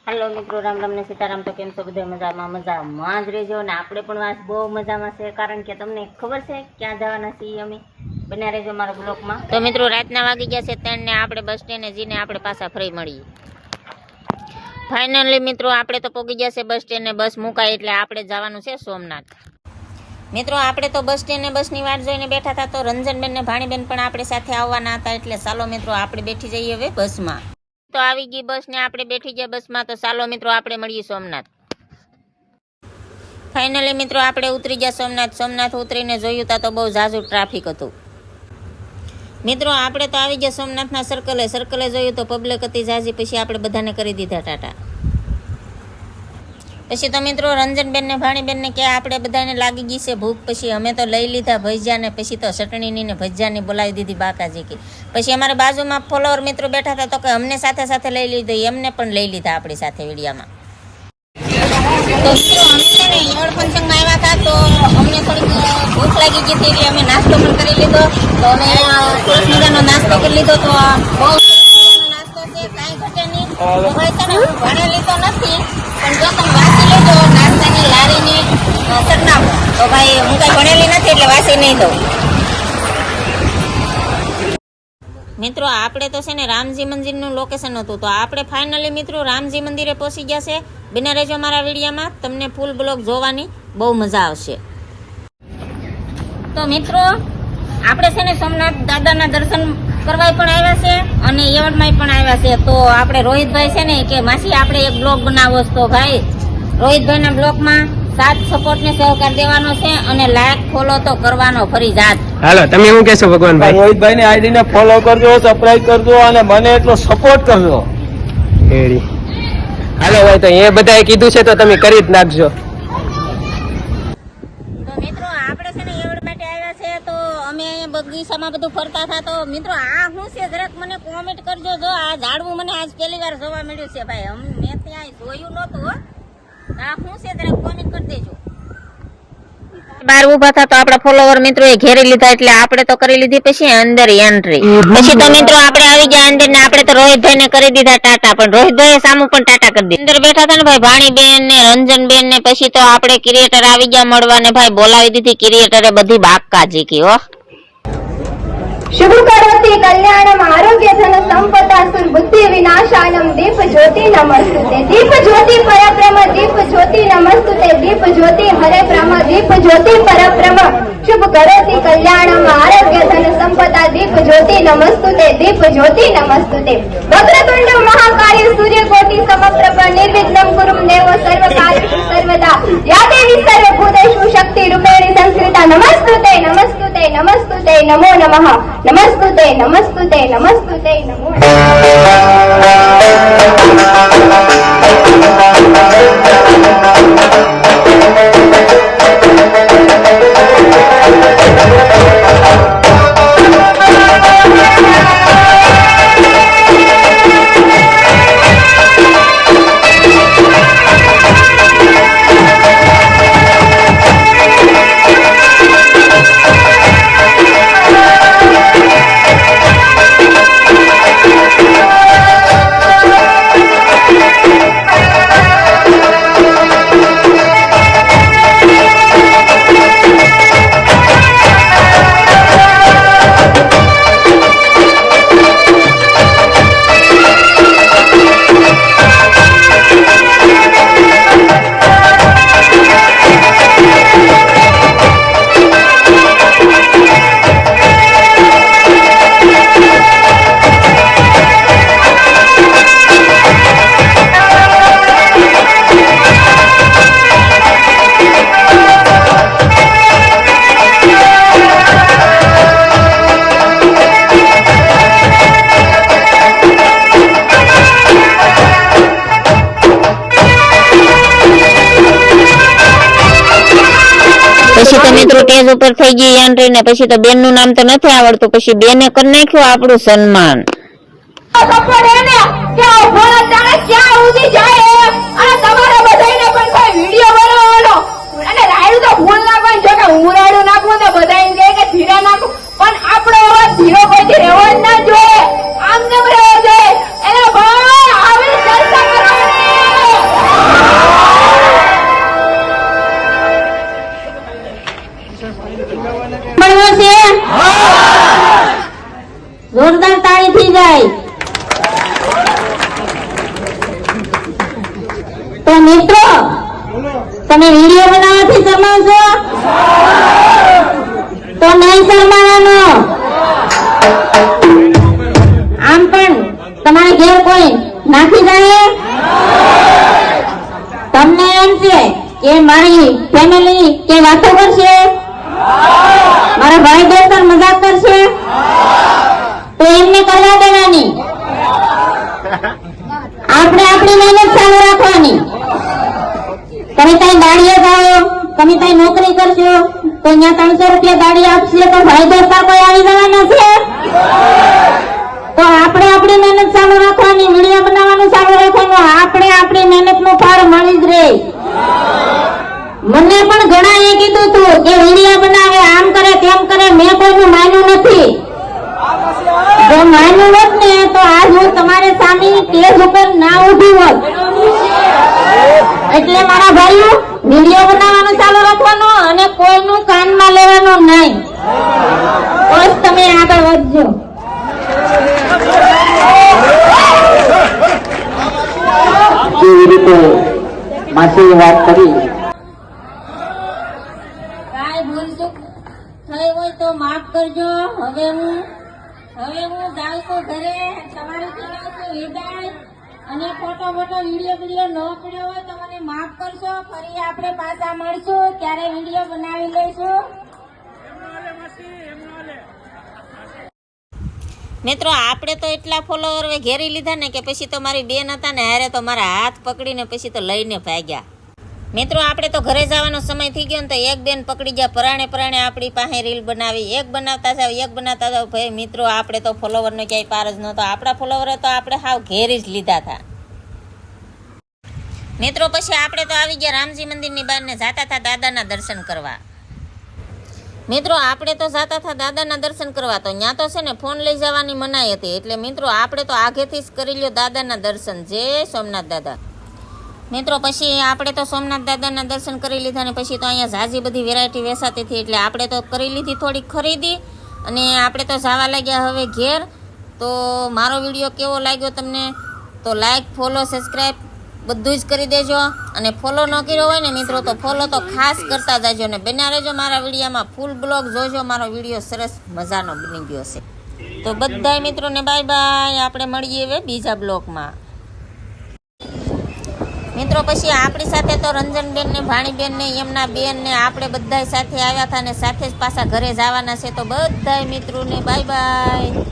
Hello मित्रों, राम राम ने सीताराम। तो केम छो बधाय? मजामां ज रहेजो ने आपणे पण आज बहु मजामां छे, कारण के तमने खबर छे क्यां जवाना छीए अमे। बने रहेजो मारा ब्लॉगमां। तो मित्रों, रातना वागी गया छे 3 ने आपणे बस स्टेन्डे जईने आपणे पाछा फरी मळीए। फाइनली मित्रों आपणे तो पोगी गया छे बस स्टेन्डे, बस मुकाय એટલે આપણે જવાનું છે સોમનાથ। મિત્રો આપણે તો બસ સ્ટેન્ડે બસની વાટ જોઈને બેઠા હતા, તો રંજનબેન ને ભાણીબેન પણ આપણે સાથે આવવાના હતા, એટલે ચાલો મિત્રો આપણે બેઠી જઈએ હવે બસમાં। तो આવી ગઈ બસ ને આપણે બેઠી ગયા બસમાં, તો ચાલો મિત્રો આપણે મળીએ સોમનાથ। ફાઇનલી મિત્રો આપણે ઉતરી ગયા સોમનાથ ઉતરીને જોયું તા તો બહુ ઝાઝુ ટ્રાફિક હતું। મિત્રો આપણે તો આવી ગયા સોમનાથના સર્કલે જોયું તો પબ્લિક હતી ઝાઝી, પછી આપણે બધાને કરી દીધા ટાટા। પછી તો મિત્રો રંજનબેન ને ભાણીબેન ને કે આપણે બધાને લાગી ગઈ છે ભૂખ, પછી અમે તો લઈ લીધા ભજીયા ને પછી તો ચટણીની ને ભજીયાની બોલાવી દીધી બાકાજી કે। પછી અમારી બાજુમાં ફોલોવર મિત્રો બેઠા હતા, તો કે અમને સાથે સાથે લઈ લીધો, એમને પણ લઈ લીધા આપણી સાથે વિડીયામાં। તો મિત્રો અમે છે ને યળ પંચંગમાં આવ્યા હતા, તો અમને થોડીક ભૂખ લાગી ગઈ હતી, એટલે અમે નાસ્તો પણ કરી લીધો। તો અમે સરસ મજાનો નાસ્તો કરી લીધો, તો બહુ નાસ્તો છે, કાંઈ ઘટે નહીં। તો ભાઈ છે ને હું ભણેલી તો નથી, પણ જો તમે વાંચી લેજો નાસ્તાની લારીની સરનામું, તો ભાઈ હું કાંઈ ભણેલી નથી એટલે વાંચી નહીં દઉં। મિત્રો આપણે તો છે ને રામજી મંદિરનું લોકેશન હતું, તો આપણે ફાઇનલી મિત્રો રામજી મંદિરે પહોંચી ગયા છે। બને રહેજો મારા વિડીયોમાં, તમને ફૂલ બ્લોગ જોવાની બહુ મજા આવશે। તો મિત્રો આપણે છે ને સોમનાથ દાદાના દર્શન કરવા પણ આવ્યા છે અને યવડમાં પણ આવ્યા છે। તો આપણે રોહિતભાઈ છે ને કે માસી આપણે એક બ્લોગ બનાવો, તો ભાઈ રોહિતભાઈના બ્લોગમાં સાથ સપોર્ટ ને સહકાર દેવાનો છે અને લાઈક ફોલો તો કરવાનો ફરજિયાત। હાલો તમે શું કહેશો ભગવાનભાઈ? રોહિતભાઈ ની આઈડી ને ફોલો કરજો, સબસ્ક્રાઇબ કરજો અને મને એટલો સપોર્ટ કરજો। રેડી હાલો ભાઈ, તો એ બધાએ કીધું છે તો તમે કરી જ નાખજો। તો મિત્રો આપણે છે ને યવડ માટે આવ્યા છે, તો અમે અહીંયા બગીચામાં બધું ફરતા હતા। તો મિત્રો આ શું છે જરાક મને કોમેન્ટ કરજો, જો આ ઝાડવું મને આજ પહેલી વાર જોવા મળ્યું છે ભાઈ, મેં ત્યાં જોયું નહોતું હો। આ શું છે જરાક કોમેન્ટ કરી દેજો। બાર ઉભા હતા તો આપડા ફોલોવર મિત્રો એ ઘેરી લીધા, એટલે આપણે તો કરી લીધી પછી અંદર એન્ટ્રી। પછી તો મિત્રો આપણે આવી ગયા અંદર ને આપણે તો રોહિતભાઈ ને કરી દીધા ટાટા, પણ રોહિતભાઈ સામું પણ ટાટા કરી દીધા। અંદર બેઠા હતા ને ભાઈ ભાણીબેન ને રંજનબેન ને, પછી તો આપણે ક્રિએટર આવી ગયા મળવા ને ભાઈ બોલાવી દીધી ક્રિએટરે બધી બાકાજી કી હો। शुभ करोति कल्याणम आरोग्य धन संपदा सुरबुद्धि विनाशानम दीप ज्योति नमस्तुते। दीप ज्योति परब्रह्म दीप ज्योति नमस्तुते। दीप ज्योति हरे ब्रह्म दीप ज्योति परब्रह्म। शुभ करोति कल्याणम आरोग्य धन संपदा दीप ज्योति नमस्तुते। दीप ज्योति नमस्तुते। वक्रतुंड महाकाय सूर्यकोटि समप्रभ निर्विघ्नं कुरु देव सर्वकार्येषु सर्वदा। या देवी सर्वभूतेषु शक्ति रूपेण संस्कृता। नमस्तुते नमस्तुते नमस्तुते नमो नमः। नमस्तुते नमस्तुते नमस्तुते नमो પછી તો મિત્રો ટેજ ઉપર થઈ ગઈ એન્ટ્રી ને, પછી તો બેન નું નામ તો નથી આવડતું, પછી બેને કરી નાખ્યું આપણું સન્માન। આમ તો મિત્રો તમે વિડીયો બનાવવાથી શરમાવશો તો નહીં શરમાવાનો. આમ પણ તમારે ઘેર કોઈ નાખી જાય તમને એમ છે કે મારી ફેમિલી કે વાતો કરશે, મારા ભાઈ દોસ્ત મજાક કરશે, તો એમને કરવા દેવાની. આપણે આપણી મહેનત ચાલુ રાખવાની. તમે ત્યાં દાડીએ જાઓ, તમે ત્યાં નોકરી કરશો તો અહીંયા 300 રૂપિયા દાડી આપશે તો ભાઈ દોસ્ત કોઈ આવી જવાના છે? તો આપણે આપણી મહેનત ચાલુ રાખવાની, વિડીયો બનાવવાનું ચાલુ રાખવાનું. આપણે આપણી મહેનતનું ફળ મળી જ રહે. મને પણ ઘણા એ કીધું હતું કે વિડીયો બનાવે, આમ કરે તેમ કરે, મેં કોઈનું માન્યું નથી. જો માન્યું હોત ને તો આજ હું તમારે સામે સ્ટેજ ઉપર ના ઊભી હોત. એટલે મારા ભાઈઓ વિડીયો બનાવવાનું ચાલુ રાખવાનું અને કોઈનું કાનમાં લેવાનું નહીં. બસ તમે આગળ વધજો. જેવી રીતે માસીએ વાત કરી, કાંઈ ભૂલ ચૂક થઈ હોય તો માફ કરજો. હવે હું જાઉં છું ઘરે. તમારીથી લઉં છું વિદાય. અને ફોટો વિડીયો ન પડ્યો હોય તો મને માફ કરશો. ફરી આપણે પાછા મળશું ત્યારે વિડીયો બનાવી લઈશું. મિત્રો આપણે તો એટલા ફોલોવર ઘેરી લીધા ને કે પછી તો મારી બેન હતા ને હારે તો મારા હાથ પકડીને પછી તો લઈને ભાગ્યા. મિત્રો આપણે તો ઘરે જવાનો સમય થઈ ગયો ને તો એક બેન પકડી ગયા પરાણે આપણી પાસે રીલ બનાવી. એક બનાવતા જાવ ભાઈ મિત્રો આપણે તો ફોલોવરનો ક્યાંય પાર જ નહોતો. આપણા ફોલોવર તો આપણે હાવ ઘેરી જ લીધા હતા. મિત્રો પછી આપણે તો આવી ગયા રામજી મંદિરની બહાર ને જાતા હતા દાદાના દર્શન કરવા. મિત્રો આપણે તો જાતા હતા દાદાના દર્શન કરવા, તો ત્યાં તો છે ને ફોન લઈ જવાની મનાઈ હતી. એટલે મિત્રો આપણે તો આગેથી જ કરી લ્યો દાદાના દર્શન. જય સોમનાથ દાદા. મિત્રો પછી આપણે તો સોમનાથ દાદાના દર્શન કરી લીધા ને પછી તો અહીંયા ઝાઝી બધી વેરાયટી વેચાતી હતી એટલે આપણે તો કરી લીધી થોડીક ખરીદી અને આપણે તો જવા લાગ્યા હવે ઘેર. તો મારો વિડીયો કેવો લાગ્યો તમને તો લાઈક, ફોલો, સબસ્ક્રાઈબ બધું જ કરી દેજો. અને ફોલો ન કર્યો હોય ને મિત્રો તો ફોલો તો ખાસ કરતા જાજો ને બન્યા રહેજો મારા વિડીયોમાં. ફૂલ બ્લોગ જોજો, મારો વિડીયો સરસ મજાનો બની ગયો છે. તો બધા મિત્રોને બાય બાય. આપણે મળીએ હવે બીજા બ્લોગમાં. મિત્રો પછી આપણી સાથે તો રંજનબેન ને ભાણીબેન ને એમના બેન ને આપણે બધા સાથે આવ્યા હતા ને સાથે જ પાછા ઘરે જવાના છે. તો બધા મિત્રોને બાય બાય.